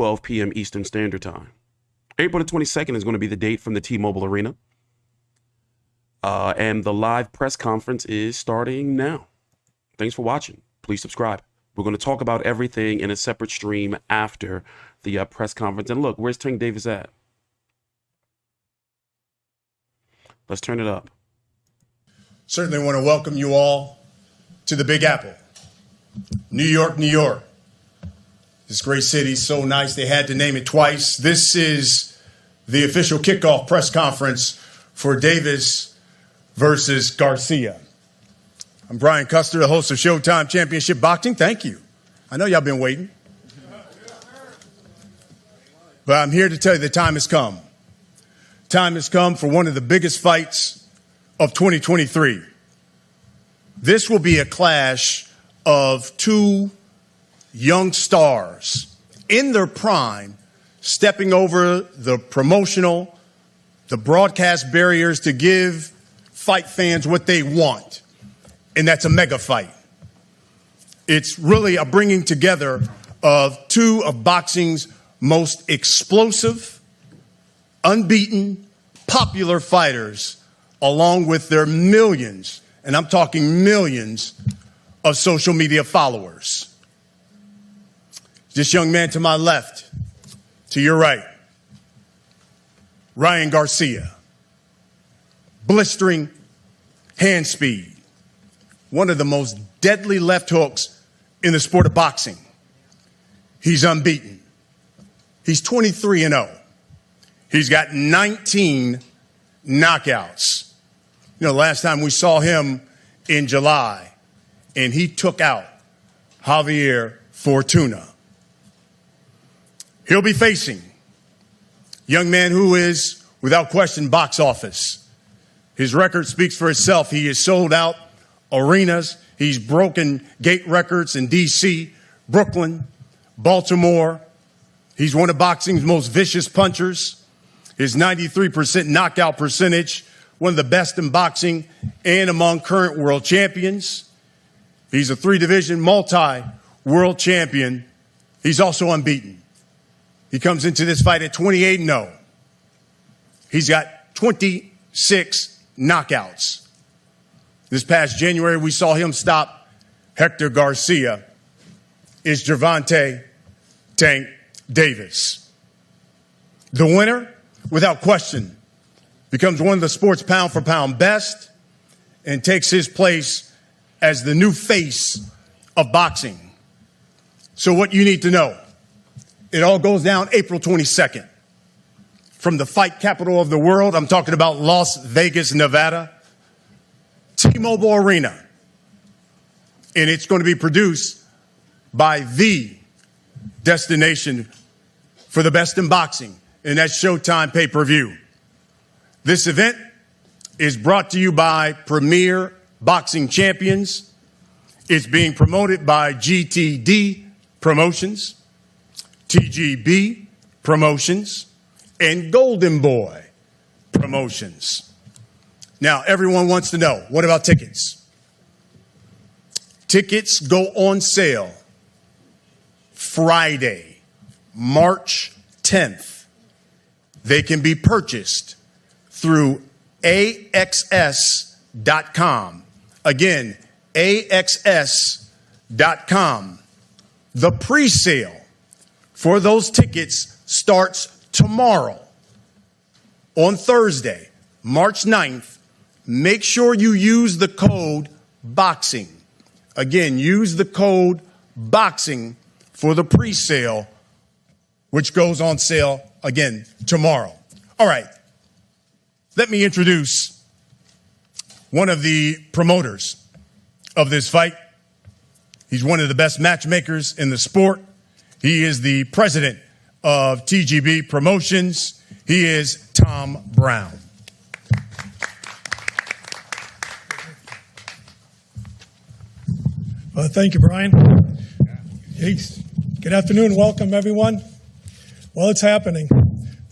12 p.m. Eastern Standard Time. April the 22nd is going to be the date from the T-Mobile Arena. And the live press conference is starting now. Thanks for watching. Please subscribe. We're going to talk about everything in a separate stream after the press conference. And look, where's Tank Davis at? Let's turn it up. Certainly want to welcome you all to the Big Apple. New York, New York. This great city, so nice they had to name it twice. This is the official kickoff press conference for Davis versus Garcia. I'm Brian Custer, the host of Showtime Championship Boxing. Thank you. I know y'all been waiting. But I'm here to tell you the time has come. Time has come for one of the biggest fights of 2023. This will be a clash of two young stars in their prime, stepping over the promotional, the broadcast barriers to give fight fans what they want. And that's a mega fight. It's really a bringing together of two of boxing's most explosive, unbeaten, popular fighters, along with their millions, and I'm talking millions, of social media followers. This young man to my left, to your right, Ryan Garcia. Blistering hand speed. One of the most deadly left hooks in the sport of boxing. He's unbeaten. He's 23-0. He's got 19 knockouts. You know, last time we saw him in July, and he took out Javier Fortuna. He'll be facing a young man who is, without question, box office. His record speaks for itself. He has sold out arenas. He's broken gate records in D.C., Brooklyn, Baltimore. He's one of boxing's most vicious punchers. His 93% knockout percentage, one of the best in boxing and among current world champions. He's a three-division multi-world champion. He's also unbeaten. He comes into this fight at 28-0. He's got 26 knockouts. This past January, we saw him stop Hector Garcia. Is Gervonta Tank Davis. The winner, without question, becomes one of the sport's pound-for-pound best and takes his place as the new face of boxing. So what you need to know, it all goes down April 22nd. From the fight capital of the world, I'm talking about Las Vegas, Nevada, T-Mobile Arena. And it's going to be produced by the destination for the best in boxing, and that's Showtime Pay-Per-View. This event is brought to you by Premier Boxing Champions. It's being promoted by GTD Promotions, TGB Promotions, and Golden Boy Promotions. Now, everyone wants to know, what about tickets? Tickets go on sale Friday, March 10th. They can be purchased through AXS.com. Again, AXS.com. The pre-sale for those tickets starts tomorrow. On Thursday, March 9th, make sure you use the code BOXING. Again, use the code BOXING for the pre-sale, which goes on sale again tomorrow. All right, let me introduce one of the promoters of this fight. He's one of the best matchmakers in the sport. He is the president of TGB Promotions. He is Tom Brown. Thank you, Brian. Hey, good afternoon. Welcome, everyone. Well, it's happening.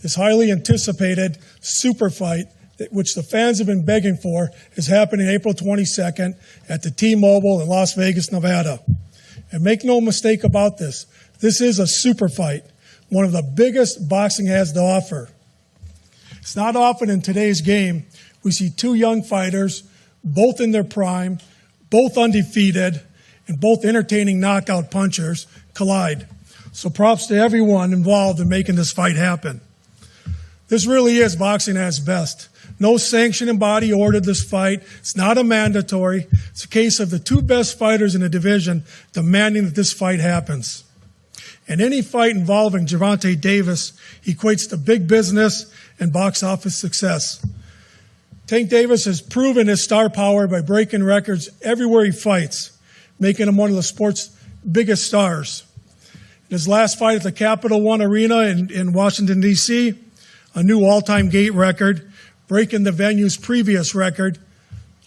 This highly anticipated super fight, which the fans have been begging for, is happening April 22nd at the T-Mobile in Las Vegas, Nevada. And make no mistake about this. This is a super fight. one of the biggest boxing has to offer. It's not often in today's game we see two young fighters, both in their prime, both undefeated, and both entertaining knockout punchers, collide. So props to everyone involved in making this fight happen. This really is boxing at its best. No sanctioning body ordered this fight. It's not a mandatory. It's a case of the two best fighters in the division demanding that this fight happens. And any fight involving Gervonta Davis equates to big business and box office success. Tank Davis has proven his star power by breaking records everywhere he fights, making him one of the sport's biggest stars. In his last fight at the Capital One Arena in Washington, D.C., a new all-time gate record, breaking the venue's previous record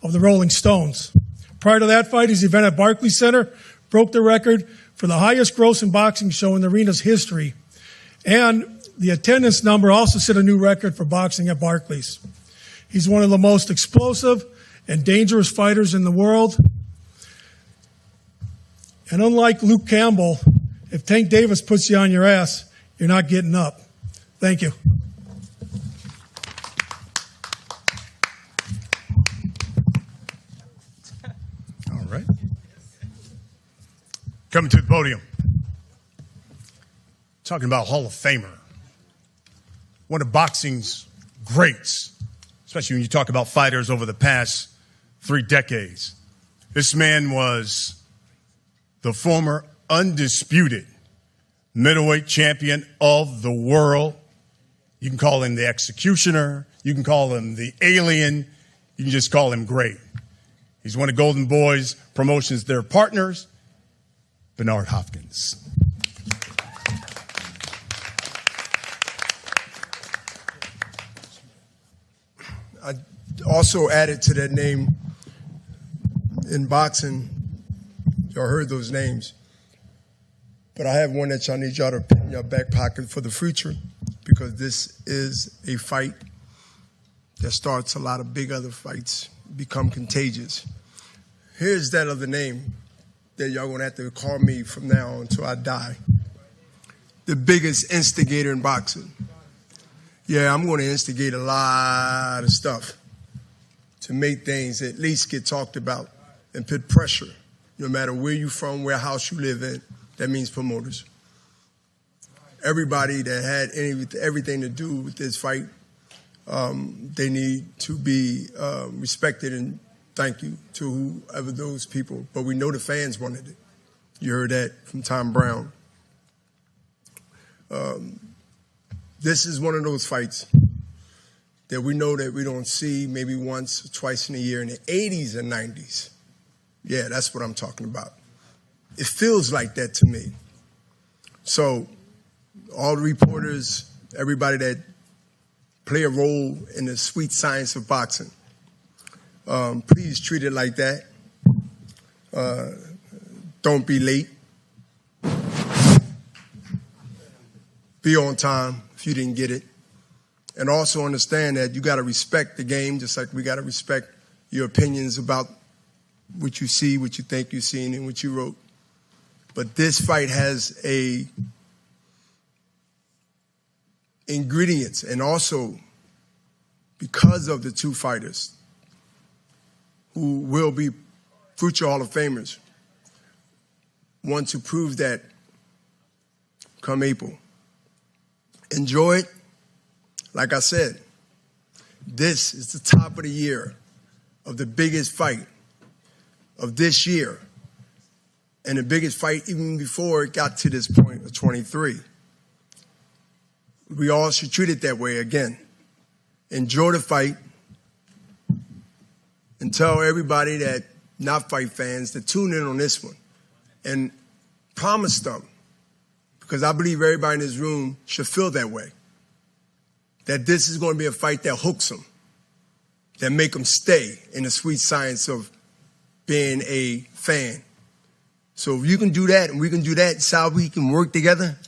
of the Rolling Stones. Prior to that fight, his event at Barclays Center broke the record for the highest grossing boxing show in the arena's history. And the attendance number also set a new record for boxing at Barclays. He's one of the most explosive and dangerous fighters in the world. And unlike Luke Campbell, if Tank Davis puts you on your ass, you're not getting up. Thank you. All right. Coming to the podium. Talking about Hall of Famer. One of boxing's greats, especially when you talk about fighters over the past 3 decades. This man was the former undisputed middleweight champion of the world. You can call him the executioner. You can call him the alien. You can just call him great. He's one of Golden Boy's promotions, their partners, Bernard Hopkins. I also added to that name in boxing. Y'all heard those names. But I have one that y'all need y'all to put in your back pocket for the future, because this is a fight that starts a lot of big other fights, become contagious. Here's that other name that y'all gonna have to call me from now on until I die. The biggest instigator in boxing. Yeah, I'm gonna instigate a lot of stuff to make things at least get talked about and put pressure, no matter where you're from, where house you live in. That means promoters. Everybody that had everything to do with this fight, they need to be respected, and thank you to whoever those people. But we know the fans wanted it. You heard that from Tom Brown. This is one of those fights that we know that we don't see maybe once or twice in a year in the 80s and 90s. Yeah, that's what I'm talking about. It feels like that to me. So all the reporters, everybody that play a role in the sweet science of boxing, please treat it like that. Don't be late. Be on time if you didn't get it. And also understand that you got to respect the game, just like we got to respect your opinions about what you see, what you think you've seen, and what you wrote. But this fight has ingredients, and also because of the two fighters who will be future Hall of Famers, want to prove that come April. Enjoy it. Like I said, this is the top of the year of the biggest fight of this year, and the biggest fight even before it got to this point of 23. We all should treat it that way again. Enjoy the fight, and tell everybody that not fight fans to tune in on this one, and promise them, because I believe everybody in this room should feel that way, that this is going to be a fight that hooks them, that make them stay in the sweet science of being a fan. So if you can do that and we can do that, see how we can work together.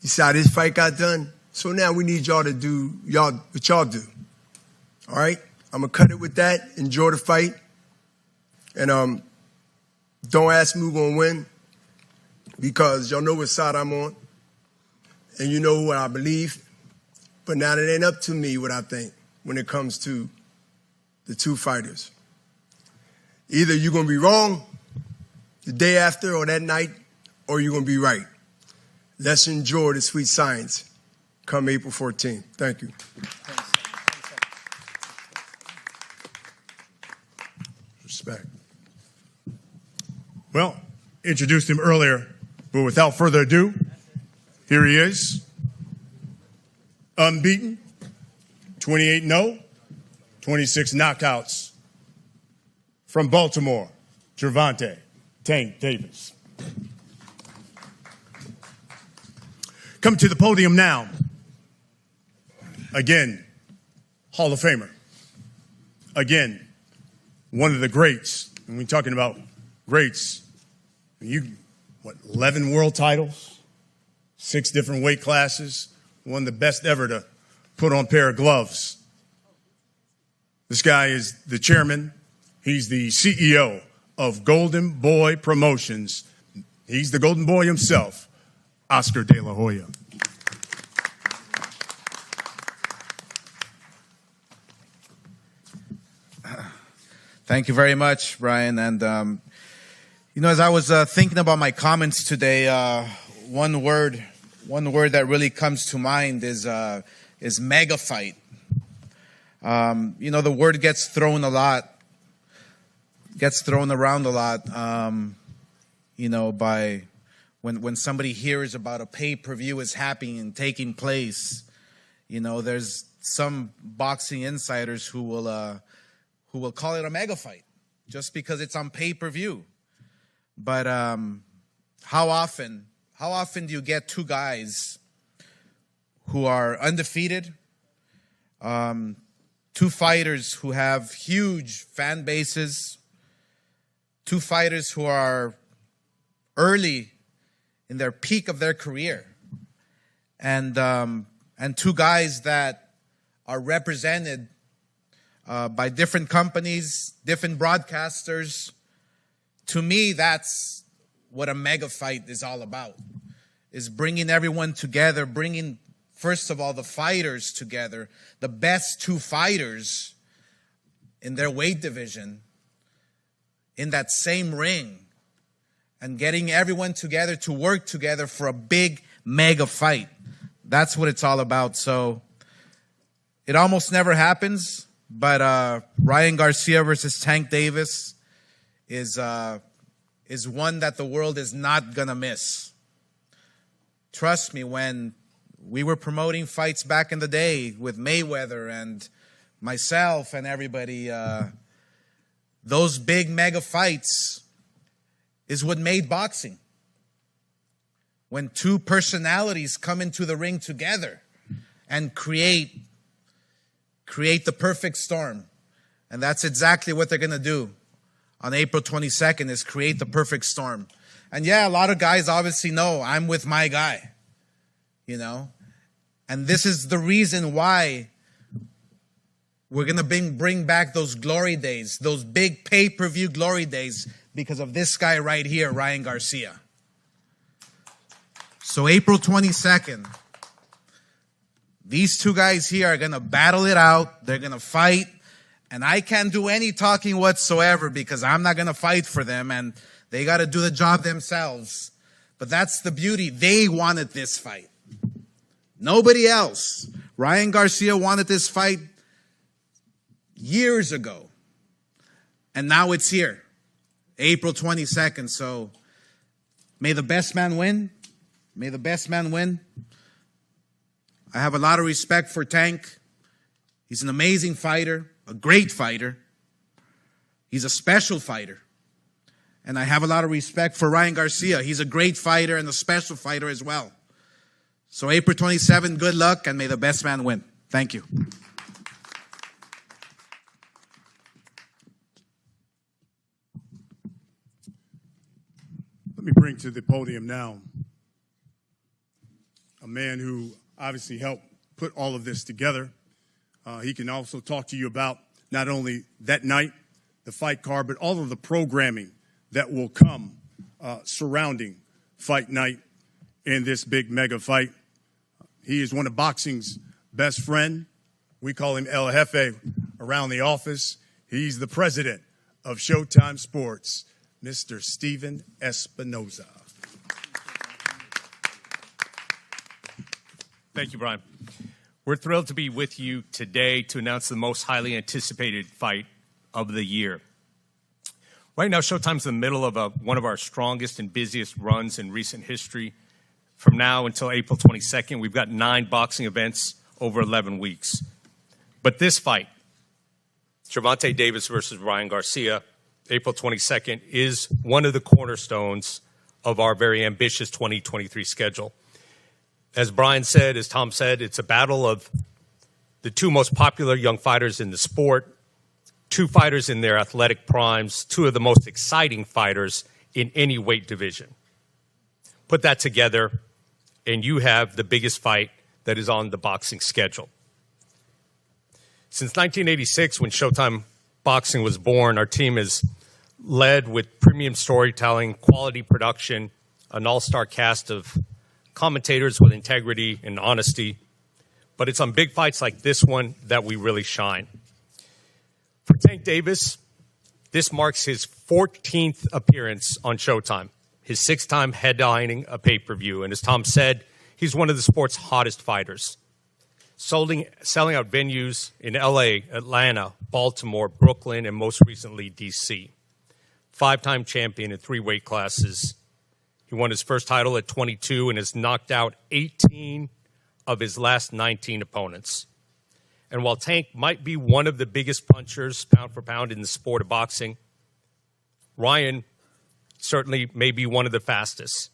You see how this fight got done? So now we need y'all to do what y'all do. All right? I'm going to cut it with that. Enjoy the fight. And don't ask me who's going to win, because y'all know what side I'm on. and you know what I believe. But now it ain't up to me what I think when it comes to the two fighters. Either you're going to be wrong the day after or that night, or you're going to be right. Let's enjoy the sweet science come April 14th. Thank you. Respect. Well, introduced him earlier, but without further ado, here he is. Unbeaten, 28-0, 26 knockouts. From Baltimore, Gervonta Tank Davis. Come to the podium now. Again, Hall of Famer. Again, one of the greats. And we're talking about greats. 11 world titles, 6 different weight classes, one of the best ever to put on a pair of gloves. This guy is the chairman. He's the CEO of Golden Boy Promotions. He's the Golden Boy himself, Oscar De La Hoya. Thank you very much, Brian. And, as I was thinking about my comments today, one word that really comes to mind is mega fight. The word gets thrown around a lot, by when somebody hears about a pay-per-view is happening and taking place. There's some boxing insiders who will call it a mega fight just because it's on pay-per-view. But how often do you get two guys who are undefeated, two fighters who have huge fan bases, two fighters who are early in their peak of their career, and two guys that are represented by different companies, different broadcasters? To me, that's what a mega fight is all about, is bringing everyone together, bringing, first of all, the fighters together, the best two fighters in their weight division, in that same ring, and getting everyone together to work together for a big mega fight. That's what it's all about. So it almost never happens, but Ryan Garcia versus Tank Davis is one that the world is not gonna miss. Trust me, when we were promoting fights back in the day with Mayweather and myself and everybody, those big mega fights is what made boxing. When two personalities come into the ring together and create the perfect storm. And that's exactly what they're going to do on April 22nd, is create the perfect storm. And yeah, a lot of guys obviously know I'm with my guy, And this is the reason why we're going to bring back those glory days, those big pay-per-view glory days, because of this guy right here, Ryan Garcia. So April 22nd, these two guys here are going to battle it out. They're going to fight. And I can't do any talking whatsoever because I'm not going to fight for them, and they got to do the job themselves. But that's the beauty. They wanted this fight. Nobody else. Ryan Garcia wanted this fight years ago. And now it's here, April 22nd. So may the best man win. May the best man win. I have a lot of respect for Tank. He's an amazing fighter, a great fighter. He's a special fighter. And I have a lot of respect for Ryan Garcia. He's a great fighter and a special fighter as well. So April 27th, good luck, and may the best man win. Thank you. Let me bring to the podium now a man who obviously helped put all of this together. He can also talk to you about not only that night, the fight card, but all of the programming that will come surrounding fight night in this big mega fight. He is one of boxing's best friend. We call him El Jefe around the office. He's the president of Showtime Sports, Mr. Steven Espinoza. Thank you, Brian. We're thrilled to be with you today to announce the most highly anticipated fight of the year. Right now, Showtime's in the middle of one of our strongest and busiest runs in recent history. From now until April 22nd, we've got 9 boxing events over 11 weeks. But this fight, Gervonta Davis versus Ryan Garcia, April 22nd, is one of the cornerstones of our very ambitious 2023 schedule. As Brian said, as Tom said, it's a battle of the 2 most popular young fighters in the sport, 2 fighters in their athletic primes, 2 of the most exciting fighters in any weight division. Put that together, and you have the biggest fight that is on the boxing schedule. Since 1986, when Showtime Boxing was born, our team has led with premium storytelling, quality production, an all-star cast of commentators with integrity and honesty. But it's on big fights like this one that we really shine. For Tank Davis, this marks his 14th appearance on Showtime, his 6th time headlining a pay-per-view. And as Tom said, he's one of the sport's hottest fighters, selling out venues in LA, Atlanta, Baltimore, Brooklyn, and most recently, DC. 5-time champion in 3 weight classes. He won his first title at 22 and has knocked out 18 of his last 19 opponents. And while Tank might be one of the biggest punchers pound for pound in the sport of boxing, Ryan certainly may be one of the fastest.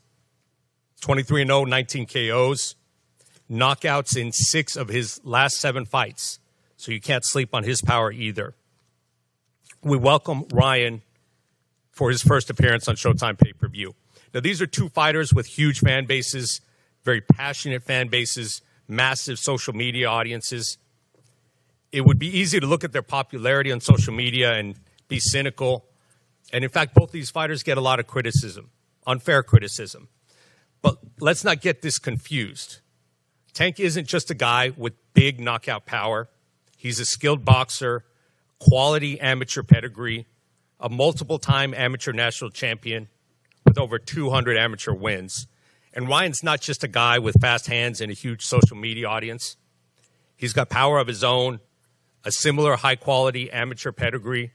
23-0, 19 KOs, knockouts in 6 of his last 7 fights. So you can't sleep on his power either. We welcome Ryan for his first appearance on Showtime pay-per-view. Now, these are 2 fighters with huge fan bases, very passionate fan bases, massive social media audiences. It would be easy to look at their popularity on social media and be cynical. And in fact, both these fighters get a lot of criticism, unfair criticism. But let's not get this confused. Tank isn't just a guy with big knockout power. He's a skilled boxer, quality amateur pedigree, a multiple-time amateur national champion with over 200 amateur wins. And Ryan's not just a guy with fast hands and a huge social media audience. He's got power of his own, a similar high-quality amateur pedigree,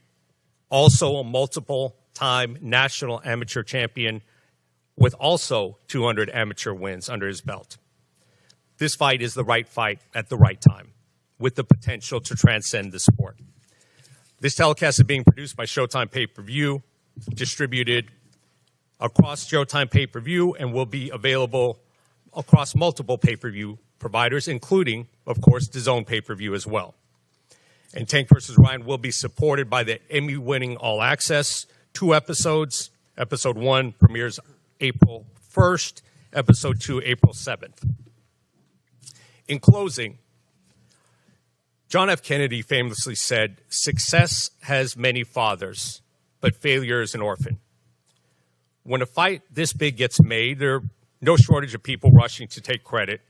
also a multiple-time national amateur champion with also 200 amateur wins under his belt. This fight is the right fight at the right time, with the potential to transcend the sport. This telecast is being produced by Showtime Pay-Per-View, distributed across Showtime Pay-Per-View, and will be available across multiple pay-per-view providers, including, of course, DAZN Pay-Per-View as well. And Tank vs. Ryan will be supported by the Emmy-winning All Access, 2 episodes. Episode 1 premieres April 1st, Episode 2 April 7th. In closing, John F. Kennedy famously said, "Success has many fathers, but failure is an orphan." When a fight this big gets made, there are no shortage of people rushing to take credit.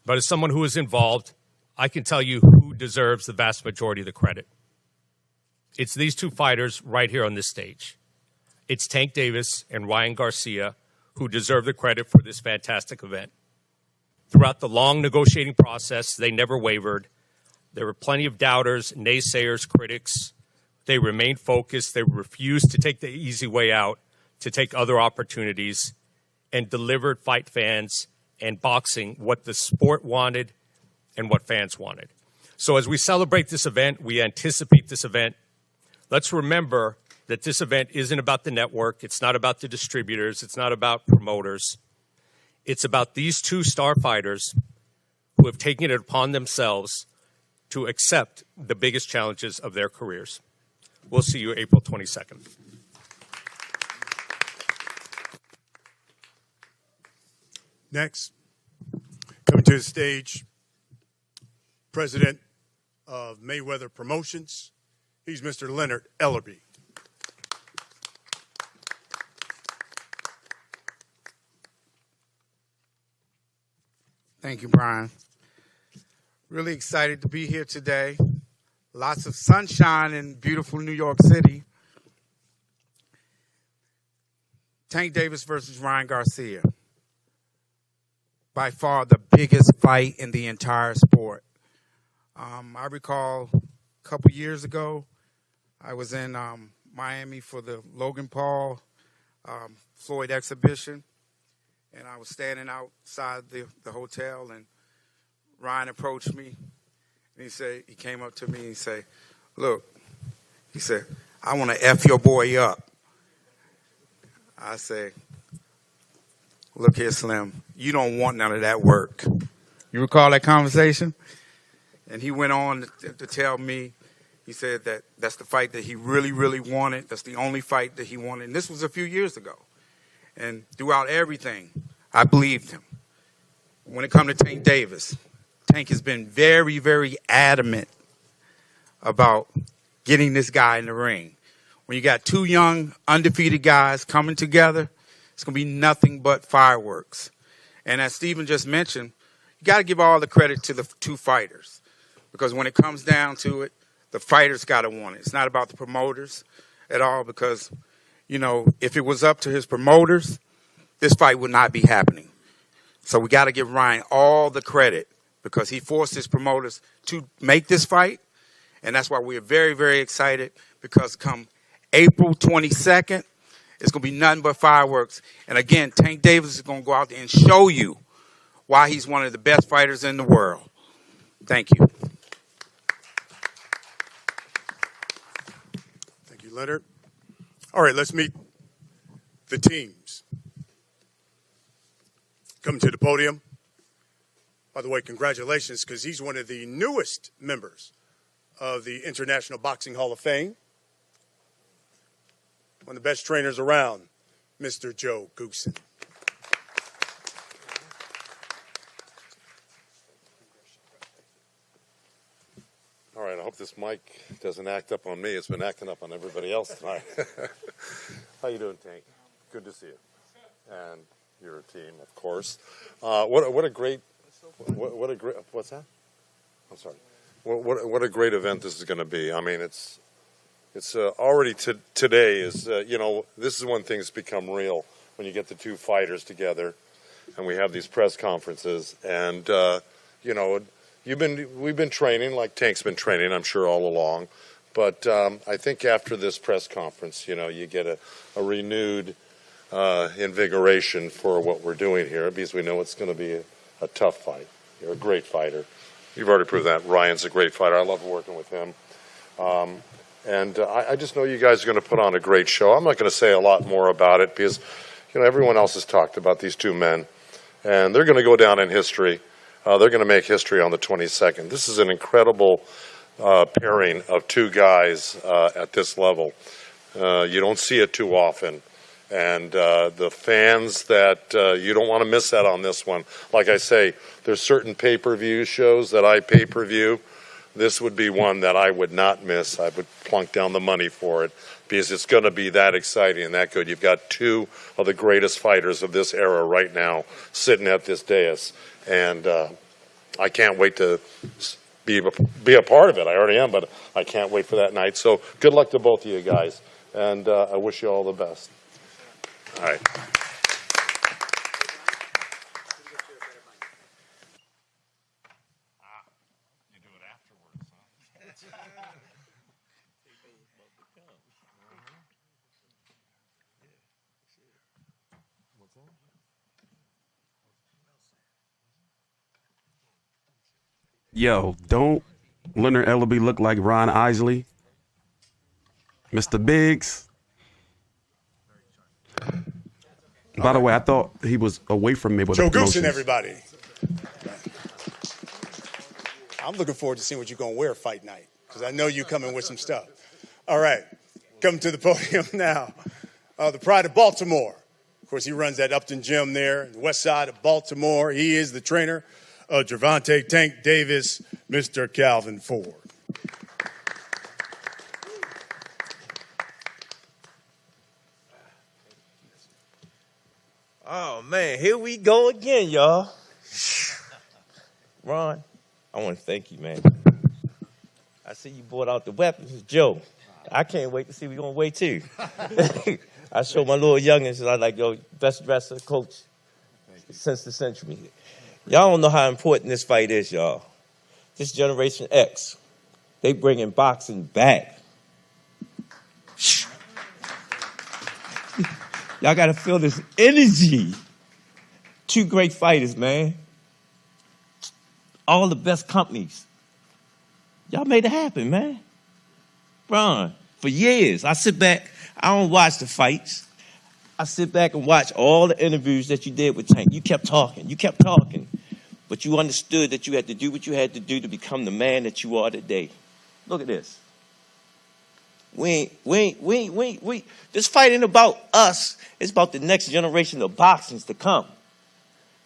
But as someone who is involved, I can tell you who deserves the vast majority of the credit. It's these 2 fighters right here on this stage. It's Tank Davis and Ryan Garcia who deserve the credit for this fantastic event. Throughout the long negotiating process, they never wavered. There were plenty of doubters, naysayers, critics. They remained focused. They refused to take the easy way out, to take other opportunities, and delivered fight fans and boxing what the sport wanted and what fans wanted. So as we celebrate this event, we anticipate this event, let's remember that this event isn't about the network. It's not about the distributors. It's not about promoters. It's about these 2 star fighters who have taken it upon themselves to accept the biggest challenges of their careers. We'll see you April 22nd. Next, coming to the stage, President of Mayweather Promotions. He's Mr. Leonard Ellerby. Thank Thank you, Brian. Really excited to be here today. Lots of sunshine in beautiful New York City. Tank Davis versus Ryan Garcia. By far the biggest fight in the entire sport. I recall a couple years ago, I was in Miami for the Logan Paul Floyd exhibition, and I was standing outside the hotel, and Ryan approached me, and he came up to me and he said, look, he said, I want to F your boy up. I said, look here, Slim, you don't want none of that work. You recall that conversation? And he went on to tell me, he said that that's the fight that he really, really wanted. That's the only fight that he wanted. And this was a few years ago. And throughout everything, I believed him. When it comes to Tank Davis, Tank has been very, very adamant about getting this guy in the ring. When you got two young, undefeated guys coming together, it's going to be nothing but fireworks. And as Stephen just mentioned, you got to give all the credit to the two fighters. Because when it comes down to it, the fighters got to want it. It's not about the promoters at all because, you know, if it was up to his promoters, this fight would not be happening. So we got to give Ryan all the credit because he forced his promoters to make this fight. And that's why we're very, very excited because come April 22nd, it's going to be nothing but fireworks. And again, Tank Davis is going to go out there and show you why he's one of the best fighters in the world. Thank you. Thank you, Leonard. All right, let's meet the teams. Coming to the podium. By the way, congratulations, because he's one of the newest members of the International Boxing Hall of Fame. One of the best trainers around, Mr. Joe Goosen. All right, I hope this mic doesn't act up on me. It's been acting up on everybody else tonight. How you doing, Tank? Good to see you. And your team, of course. What a great what's that? I'm sorry. What a great event this is going to be. I mean, it's already today is you know, this is when things become real when you get the two fighters together, and we have these press conferences, and you know. We've been training like Tank's been training, I'm sure, all along. But I think after this press conference, you know, you get a renewed invigoration for what we're doing here because we know it's going to be a tough fight. You're a great fighter. You've already proved that. Ryan's a great fighter. I love working with him. And I just know you guys are going to put on a great show. I'm not going to say a lot more about it because, you know, everyone else has talked about these two men. And they're going to go down in history. They're going to make history on the 22nd. This is an incredible pairing of two guys at this level. You don't see it too often. And the fans that you don't want to miss that on this one. Like I say, there's certain pay-per-view shows that I pay-per-view. This would be one that I would not miss. I would plunk down the money for it because it's going to be that exciting and that good. You've got two of the greatest fighters of this era right now sitting at this dais. And I can't wait to be a part of it. I already am, but I can't wait for that night. So good luck to both of you guys, and I wish you all the best. All right. You do it afterwards, huh? What's that? Yo, don't Leonard Ellaby look like Ron Isley? Mr. Biggs. By the way, I thought he was away from me with Joe the promotions. Goosen, everybody. I'm looking forward to seeing what you're going to wear fight night because I know you coming with some stuff. All right, coming to the podium now. The pride of Baltimore. Of course, he runs that Upton gym there, the west side of Baltimore. He is the trainer of Gervonta Tank Davis, Mr. Calvin Ford. Oh, man, here we go again, y'all. Ron, I want to thank you, man. I see you brought out the weapons. Joe, I can't wait to see we're going to wait too. I show my little youngins, I like, yo, best dresser, coach since the century. Y'all don't know how important this fight is, y'all. This Generation X, they bringing boxing back. Y'all got to feel this energy. Two great fighters, man. All the best companies. Y'all made it happen, man. Ron, for years, I sit back, I don't watch the fights. I sit back and watch all the interviews that you did with Tank. You kept talking, but you understood that you had to do what you had to do to become the man that you are today. Look at this. This fight ain't about us. It's about the next generation of boxers to come.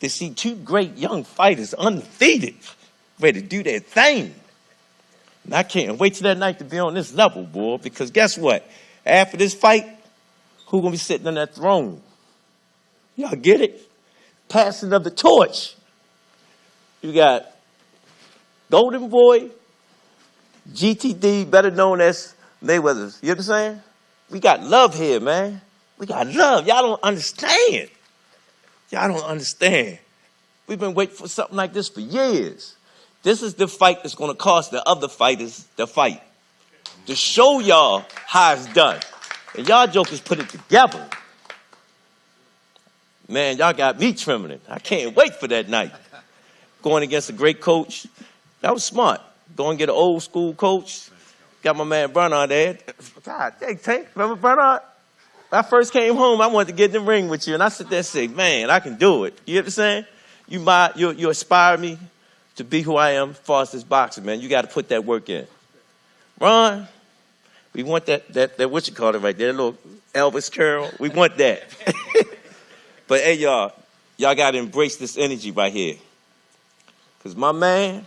To see two great young fighters undefeated, ready to do their thing. And I can't wait till that night to be on this level, boy, because guess what? After this fight, who's going to be sitting on that throne? Y'all get it? Passing of the torch. You got Golden Boy, GTD, better known as Mayweather's. You understand? We got love here, man. We got love. Y'all don't understand. Y'all don't understand. We've been waiting for something like this for years. This is the fight that's going to cost the other fighters the fight. To show y'all how it's done. And y'all jokers put it together. Man, y'all got me trembling. I can't wait for that night. Going against a great coach. That was smart. Go and get an old school coach. Got my man Bernard there. God, Tank, remember Bernard? When I first came home, I wanted to get in the ring with you. And I sit there and say, man, I can do it. You understand? You inspire me to be who I am as far as this boxer, man. You got to put that work in. Ron, we want that what you call it right there, little Elvis curl. We want that. But hey, y'all got to embrace this energy right here. Because my man,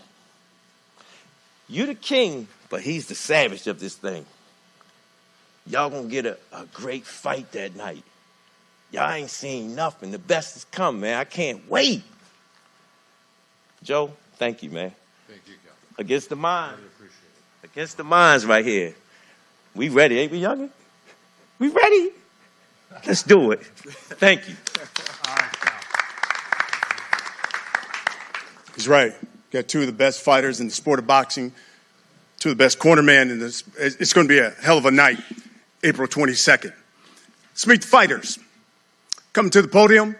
you the king, but he's the savage of this thing. Y'all gonna get a great fight that night. Y'all ain't seen nothing. The best is coming, man. I can't wait. Joe, thank you, man. Thank you, Cal. Against the mind. Really appreciate it. Against the minds right here. We ready, ain't we, youngin? We ready? Let's do it. Thank you. All right, Cal. He's right. Got two of the best fighters in the sport of boxing, two of the best cornermen in this. It's going to be a hell of a night, April 22nd. Let's meet the fighters. Coming to the podium,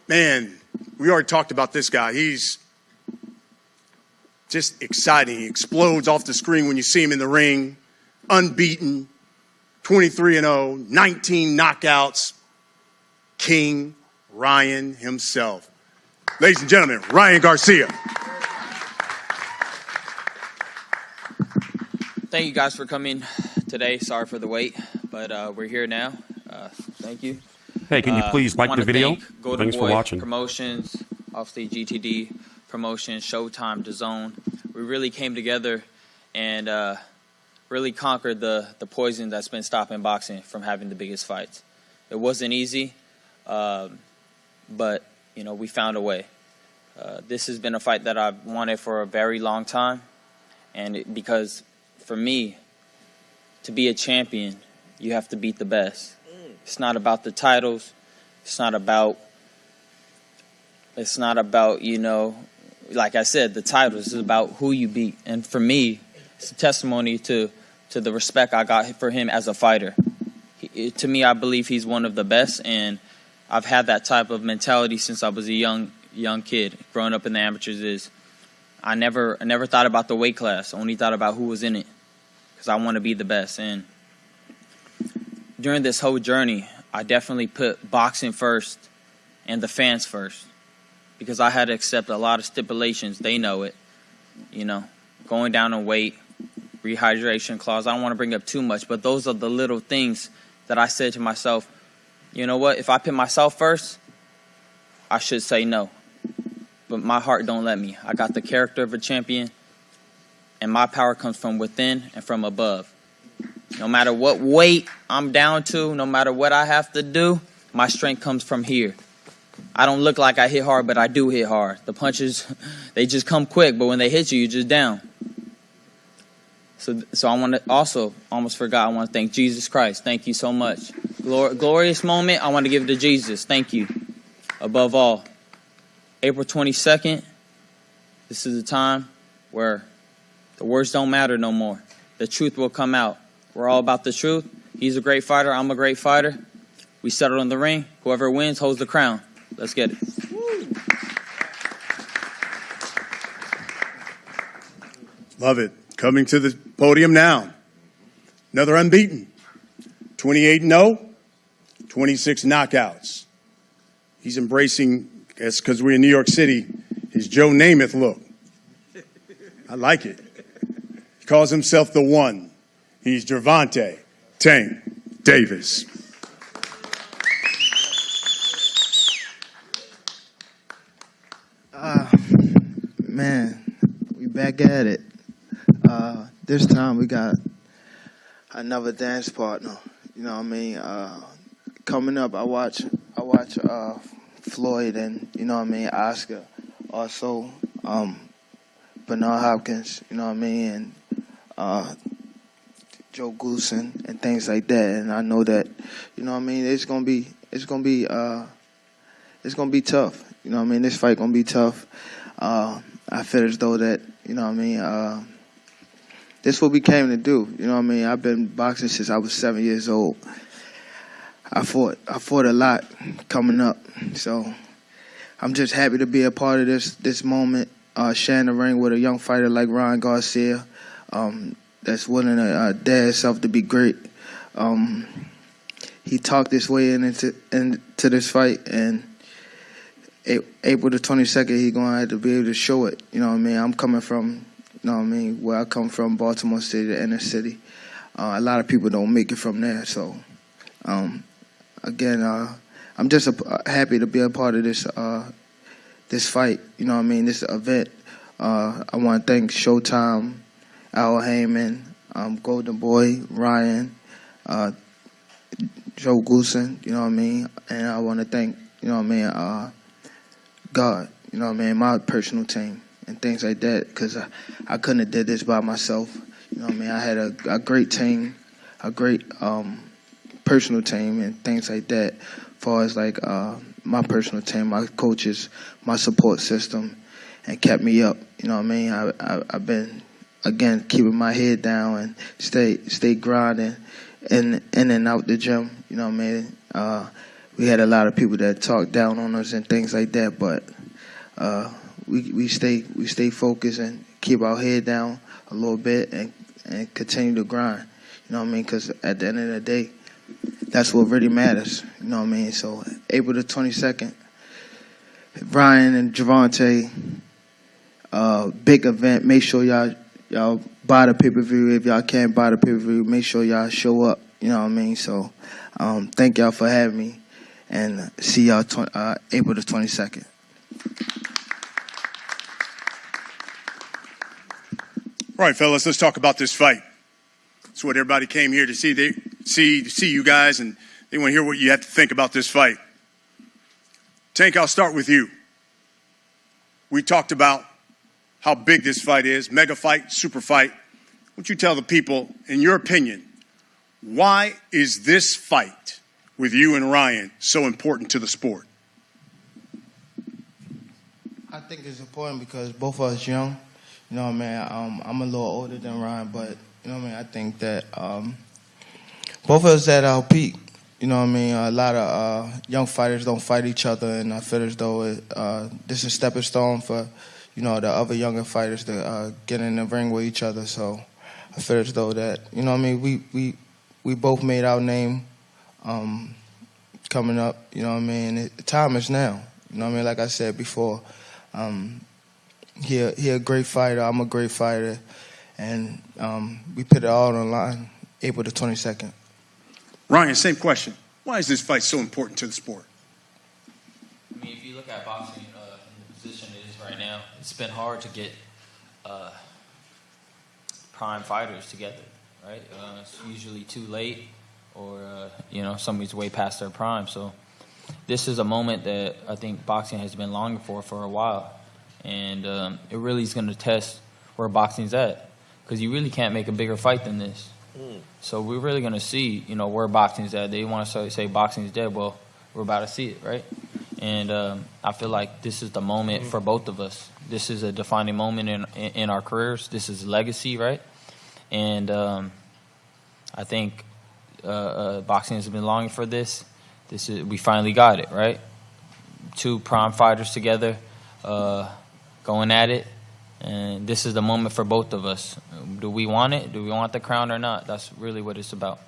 man, we already talked about this guy. He's just exciting. He explodes off the screen when you see him in the ring. Unbeaten, 23-0, 19 knockouts. King Ryan himself. Ladies and gentlemen, Ryan Garcia. Thank you guys for coming today. Sorry for the wait, but we're here now. Thank you. Hey, can you please like the video? Golden Thanks Boy for watching. Promotions, obviously GTD Promotions, Showtime, DAZN. We really came together and really conquered the poison that's been stopping boxing from having the biggest fights. It wasn't easy, but you know, we found a way. This has been a fight that I've wanted for a very long time, and because for me, to be a champion, you have to beat the best. It's not about the titles. It's not about, you know, like I said, the titles. It's about who you beat. And for me, it's a testimony to the respect I got for him as a fighter. To me, I believe he's one of the best, and I've had that type of mentality since I was a young kid. Growing up in the amateurs I never thought about the weight class. I only thought about who was in it, because I want to be the best. And during this whole journey, I definitely put boxing first and the fans first, because I had to accept a lot of stipulations. They know it, you know, going down in weight, rehydration clause. I don't want to bring up too much, but those are the little things that I said to myself, you know what, if I put myself first, I should say no. But my heart don't let me. I got the character of a champion, and my power comes from within and from above. No matter what weight I'm down to, no matter what I have to do, my strength comes from here. I don't look like I hit hard, but I do hit hard. The punches, they just come quick, but when they hit you, you're just down. So I want to also, almost forgot, I want to thank Jesus Christ. Thank you so much. Glorious moment, I want to give it to Jesus. Thank you. Above all, April 22nd, this is the time where the words don't matter no more. The truth will come out. We're all about the truth. He's a great fighter. I'm a great fighter. We settle in the ring. Whoever wins holds the crown. Let's get it. Love it. Coming to the podium now, another unbeaten, 28-0, 26 knockouts. He's embracing, guess because we're in New York City, his Joe Namath look. I like it. He calls himself the One. He's Gervonta Tank Davis. Man, we back at it. This time we got another dance partner. You know what I mean? Coming up, I watch Floyd and, you know what I mean, Oscar. Also, Bernard Hopkins, you know what I mean, and Joe Goosen and things like that. And I know that, you know what I mean, it's gonna be tough. You know what I mean? This fight gonna be tough. I feel as though that, you know what I mean, this is what we came to do. You know what I mean? I've been boxing since I was 7 years old. I fought a lot coming up. So I'm just happy to be a part of this moment, sharing the ring with a young fighter like Ryan Garcia, that's willing to dare himself to be great. He talked his way into this fight, and April the 22nd, he's going to have to be able to show it. You know what I mean? I'm coming from, you know what I mean, where I come from, Baltimore City, the inner city. A lot of people don't make it from there. So, again, I'm just happy to be a part of this fight. You know what I mean? This event. I want to thank Showtime, Al Heyman, Golden Boy, Ryan, Joe Goosen. You know what I mean? And I want to thank, you know what I mean, God. You know what I mean? My personal team and things like that, because I couldn't have did this by myself. You know what I mean? I had a great team, a great personal team and things like that, as far as like my personal team, my coaches, my support system, and kept me up. You know what I mean? I've been, again, keeping my head down and stay grinding in and out the gym. You know what I mean? We had a lot of people that talked down on us and things like that, but we stay focused and keep our head down a little bit and continue to grind. You know what I mean? Because at the end of the day, that's what really matters. You know what I mean? So April the 22nd, Brian and Gervonta, big event. Make sure y'all buy the pay-per-view. If y'all can't buy the pay-per-view, make sure y'all show up. You know what I mean? So thank y'all for having me, and see y'all April the 22nd. All right, fellas, let's talk about this fight. That's what everybody came here to see. They see you guys, and they want to hear what you have to think about this fight. Tank, I'll start with you. We talked about how big this fight is, mega fight, super fight. Won't you tell the people, in your opinion, why is this fight with you and Ryan so important to the sport? I think it's important because both of us young. You know what I mean? I'm a little older than Ryan, but you know what I mean? I think that both of us at our peak. You know what I mean? A lot of young fighters don't fight each other, and I feel as though this is a stepping stone for, you know, the other younger fighters to get in the ring with each other. So I feel as though that, you know what I mean, we both made our name coming up. You know what I mean? The time is now. You know what I mean? Like I said before, he a great fighter. I'm a great fighter, and we put it all on the line. April the 22nd. Ryan, same question. Why is this fight so important to the sport? I mean, if you look at boxing in the position it is right now, it's been hard to get prime fighters together, right? It's usually too late, or you know, somebody's way past their prime. So this is a moment that I think boxing has been longing for a while. And it really is going to test where boxing's at, because you really can't make a bigger fight than this. So we're really going to see, you know, where boxing's at. They want to say boxing's dead. Well, we're about to see it, right? And I feel like this is the moment for both of us. This is a defining moment in our careers. This is legacy, right? And I think boxing has been longing for this. We finally got it, right? Two prime fighters together, going at it. And this is the moment for both of us. Do we want it? Do we want the crown or not? That's really what it's about.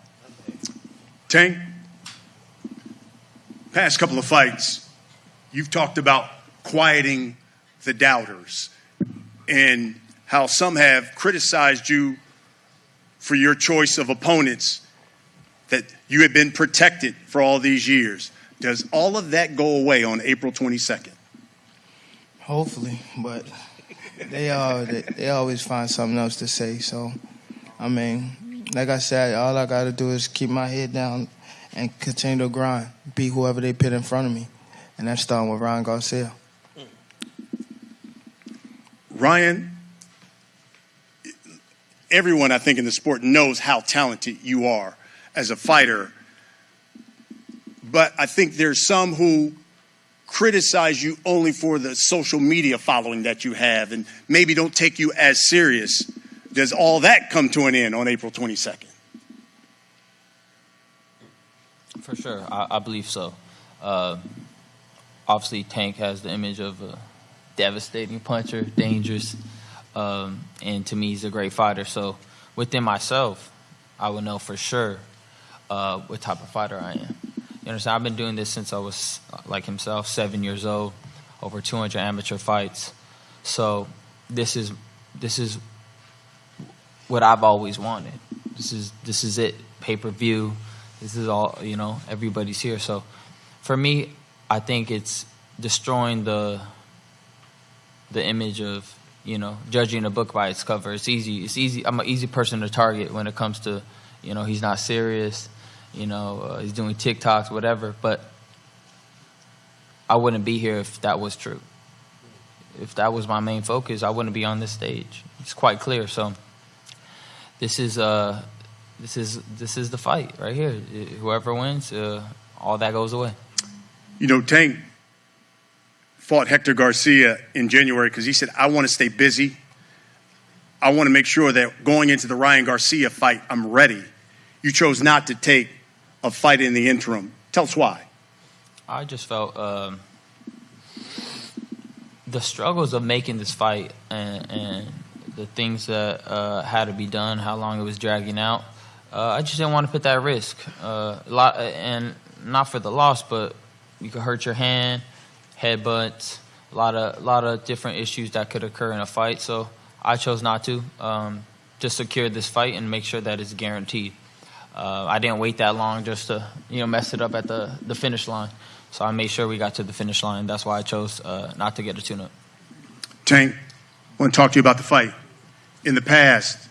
Tank, past couple of fights, you've talked about quieting the doubters and how some have criticized you for your choice of opponents, that you have been protected for all these years. Does all of that go away on April 22nd? Hopefully, but they always find something else to say. So, I mean, like I said, all I got to do is keep my head down and continue to grind, beat whoever they put in front of me. And that's starting with Ryan Garcia. Ryan, everyone I think in the sport knows how talented you are as a fighter. But I think there's some who criticize you only for the social media following that you have and maybe don't take you as serious. Does all that come to an end on April 22nd? For sure, I believe so. Obviously, Tank has the image of a devastating puncher, dangerous, and to me, he's a great fighter. So within myself, I would know for sure what type of fighter I am. You understand? I've been doing this since I was, like himself, 7 years old, over 200 amateur fights. So this is what I've always wanted. This is it. Pay-per-view. This is all, you know, everybody's here. So for me, I think it's destroying the image of, you know, judging a book by its cover. It's easy. I'm an easy person to target when it comes to, you know, he's not serious. You know, he's doing TikToks, whatever. But I wouldn't be here if that was true. If that was my main focus, I wouldn't be on this stage. It's quite clear. So this is the fight right here. Whoever wins, all that goes away. You know, Tank fought Hector Garcia in January because he said, I want to stay busy. I want to make sure that going into the Ryan Garcia fight, I'm ready. You chose not to take a fight in the interim. Tell us why. I just felt the struggles of making this fight and the things that had to be done, how long it was dragging out. I just didn't want to put that risk. And not for the loss, but you could hurt your hand, headbutts, a lot of different issues that could occur in a fight. So I chose not to, just secure this fight and make sure that it's guaranteed. I didn't wait that long just to, you know, mess it up at the finish line. So I made sure we got to the finish line. That's why I chose not to get a tune-up. Tank, I want to talk to you about the fight. In the past,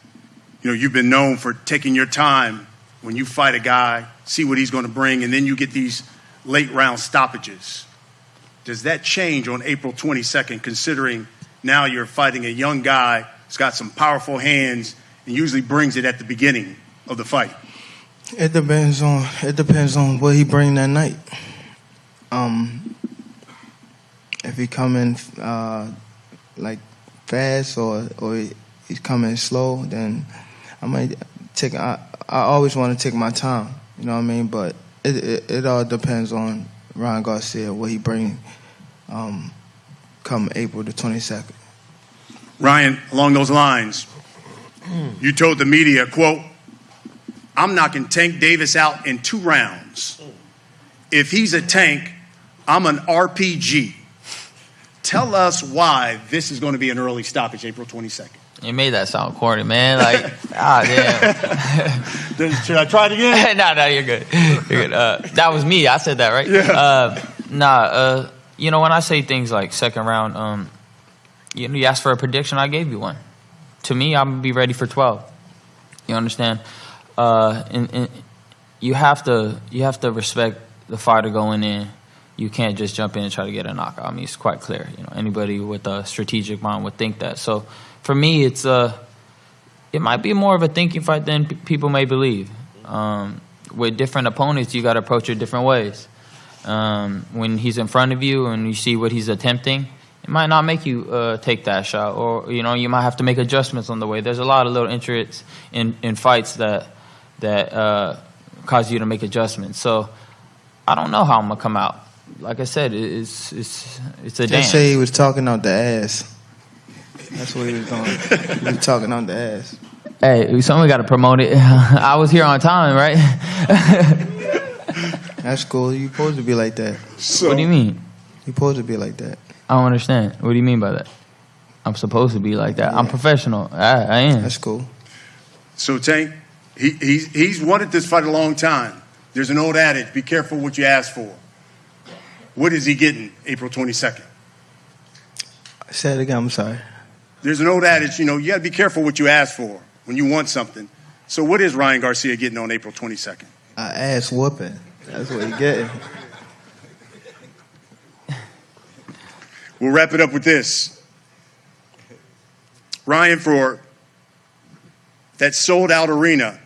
you know, you've been known for taking your time when you fight a guy, see what he's going to bring, and then you get these late round stoppages. Does that change on April 22nd, considering now you're fighting a young guy who's got some powerful hands and usually brings it at the beginning of the fight? It depends on what he bring that night. If he coming like fast or he's coming slow, then I might take. I always want to take my time. You know what I mean? But it all depends on Ryan Garcia, what he bring come April the 22nd. Ryan, along those lines, you told the media, quote, I'm knocking Tank Davis out in 2 rounds. If he's a tank, I'm an RPG. Tell us why this is going to be an early stoppage, April 22nd. You made that sound corny, man. Like, damn. Should I try it again? No, you're good. You're good. That was me. I said that, right? Yeah. You know, when I say things like second round, you asked for a prediction, I gave you one. To me, I'm going to be ready for 12. You understand? And you have to respect the fighter going in you can't just jump in and try to get a knockout. I mean, it's quite clear. You know, anybody with a strategic mind would think that. So for me, it might be more of a thinking fight than people may believe. With different opponents, you got to approach it different ways. When he's in front of you and you see what he's attempting, it might not make you take that shot, or you might have to make adjustments on the way. There's a lot of little intricacies in fights that cause you to make adjustments. So I don't know how I'm gonna come out. Like I said, it's a They dance. say he was talking out the ass. That's what he was doing. He was talking out the ass. Hey, someone got to promote it. I was here on time, right? That's cool. You supposed to be like that. What do you mean? You supposed to be like that. I don't understand. What do you mean by that? I'm supposed to be like that. I'm professional. I am. That's cool. So Tank, he's wanted this fight a long time. There's an old adage: be careful what you ask for. What is he getting April 22nd? Say it again. I'm sorry. There's an old adage, you got to be careful what you ask for when you want something. So what is Ryan Garcia getting on April 22nd? Ass whooping. That's what he getting. We'll wrap it up with this. Ryan, for that sold-out arena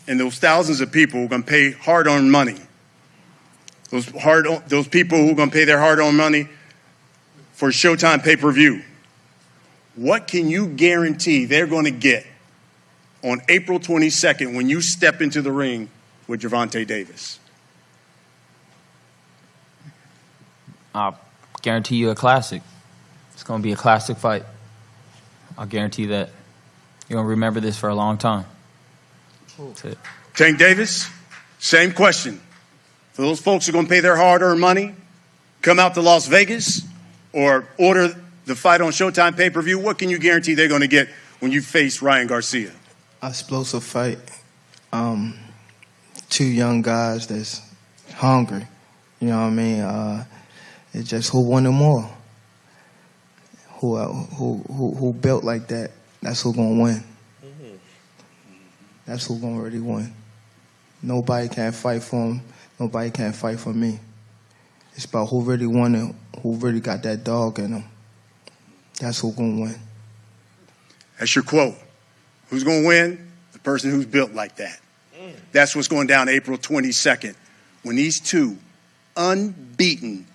and those thousands of people who are going to pay hard-earned money, those people who are going to pay their hard-earned money for Showtime pay-per-view, what can you guarantee they're going to get on April 22nd when you step into the ring with Gervonta Davis? I'll guarantee you a classic. It's going to be a classic fight. I'll guarantee that. You're going to remember this for a long time. That's it. Tank Davis, same question. For those folks who are going to pay their hard-earned money, come out to Las Vegas or order the fight on Showtime pay-per-view, what can you guarantee they're going to get when you face Ryan Garcia? Explosive fight. Two young guys that's hungry. You know what I mean? It's just who won them all. Who built like that? That's who gonna win. That's who gonna really win. Nobody can fight for him. Nobody can fight for me. It's about who really won it, who really got that dog in them. That's who gonna win. That's your quote. Who's going to win? The person who's built like that. That's what's going down April 22nd when these two unbeaten,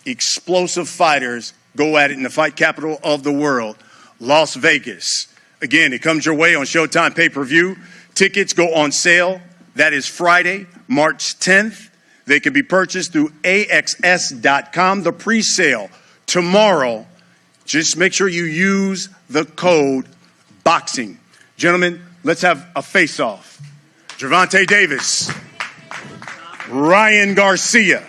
explosive fighters go at it in the fight capital of the world, Las Vegas. Again, it comes your way on Showtime pay-per-view. Tickets go on sale. That is Friday, March 10th. They can be purchased through AXS.com. The pre-sale tomorrow. Just make sure you use the code BOXING. Gentlemen, let's have a face-off. Gervonta Davis, Ryan Garcia.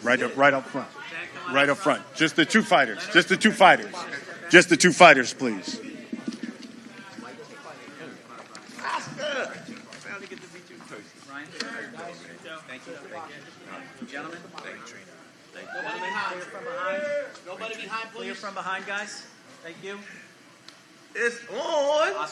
Right up front. Right up front. Just the two fighters. Just the two fighters. Just the two fighters, please. Gentlemen, nobody behind, please. Clear from behind, guys. Thank you. It's on.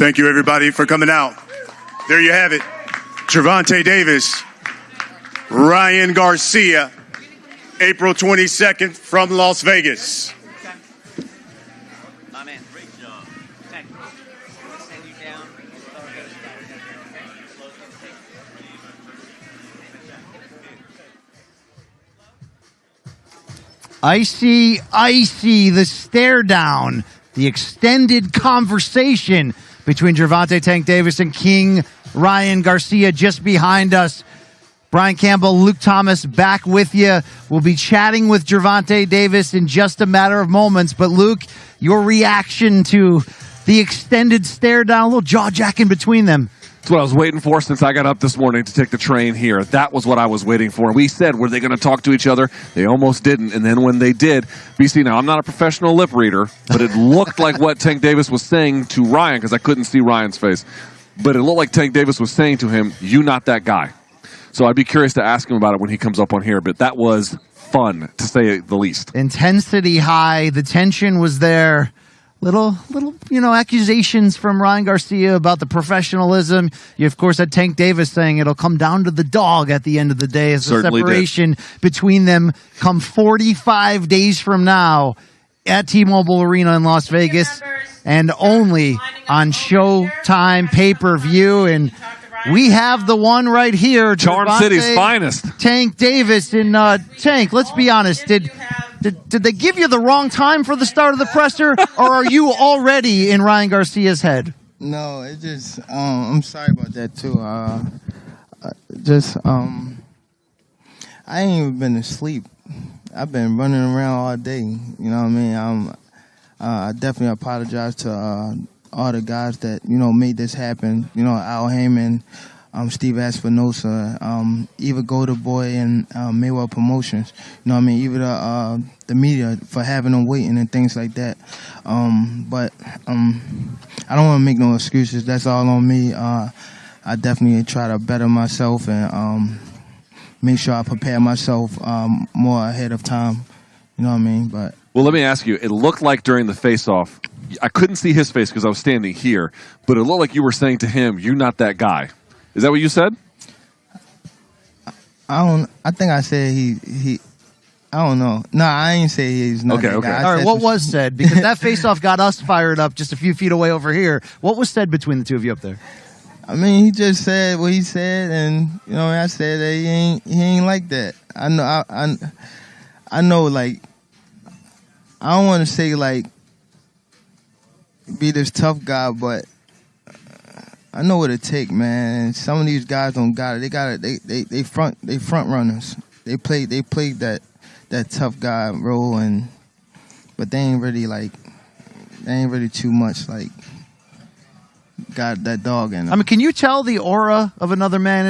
Thank you, everybody, for coming out. There you have it. Gervonta Davis, Ryan Garcia, April 22nd from Las Vegas. My man, great job. Thank you. Send you down. Icy, the stare down, the extended conversation between Gervonta Tank Davis and King Ryan Garcia just behind us. Brian Campbell, Luke Thomas back with you. We'll be chatting with Gervonta Davis in just a matter of moments. But Luke, your reaction to the extended stare down, a little jaw jacking between them. That's what I was waiting for since I got up this morning to take the train here. That was what I was waiting for. We said, were they going to talk to each other? They almost didn't. And then when they did, BC, now I'm not a professional lip reader, but it looked like what Tank Davis was saying to Ryan, because I couldn't see Ryan's face. But it looked like Tank Davis was saying to him, you not that guy. So I'd be curious to ask him about it when he comes up on here. But that was fun, to say the least. Intensity high. The tension was there. Little, accusations from Ryan Garcia about the professionalism. You, of course, had Tank Davis saying it'll come down to the dog at the end of the day as the separation between them come 45 days from now at T-Mobile Arena in Las Vegas and only on Showtime pay-per-view. And we have the one right here. Charm City's finest. Tank Davis. And Tank, let's be honest. Did they give you the wrong time for the start of the presser, or are you already in Ryan Garcia's head? No, it just, I'm sorry about that too. I ain't even been asleep. I've been running around all day. You know what I mean? I definitely apologize to all the guys that, made this happen. Al Heyman, Steve Espinosa, Eva Golden Boy, and Mayweather Promotions. Even the media for having them waiting and things like that. But I don't want to make no excuses. That's all on me. I definitely try to better myself and make sure I prepare myself more ahead of time. You know what I mean? But well, let me ask you. It looked like during the face-off, I couldn't see his face because I was standing here, but it looked like you were saying to him, "You're not that guy." Is that what you said? I think I said he. I don't know. No, I ain't say he's not. Okay. Guy. All right, what was said? Because that face-off got us fired up just a few feet away over here. What was said between the two of you up there? I mean, he just said what he said, and I said that he ain't like that. I know. Like, I don't want to say like be this tough guy, but I know what it take, man. And some of these guys don't got it. They got it. They front runners. They played that tough guy role, but they ain't really too much like got that dog in them. I mean, can you tell the aura of another man